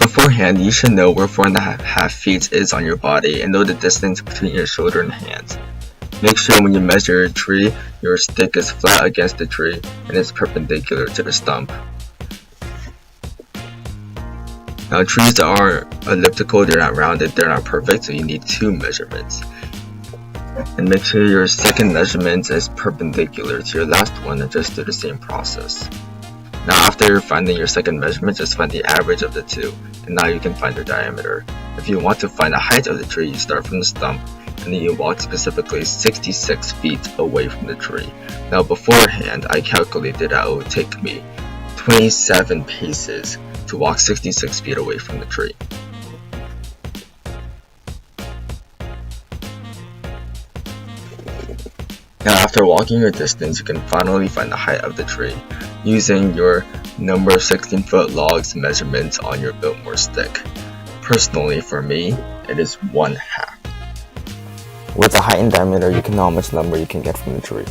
beforehand, you should know where 4.5 feet is on your body and know the distance between your shoulder and hands. Make sure when you measure a tree, your stick is flat against the tree and is perpendicular to the stump. Now, trees that are elliptical, they're not rounded, they're not perfect, so you need 2 measurements. And make sure your second measurement is perpendicular to your last one and just do the same process. Now, after finding your second measurement, just find the average of the 2, and now you can find your diameter. If you want to find the height of the tree, you start from the stump, and then you walk specifically 66 feet away from the tree. Now, beforehand, I calculated that it would take me 27 paces to walk 66 feet away from the tree. Now, after walking your distance, you can finally find the height of the tree using your number 16-foot logs measurement on your Biltmore stick. Personally, for me, it is 1/2. With the height and diameter, you can know how much lumber you can get from the tree.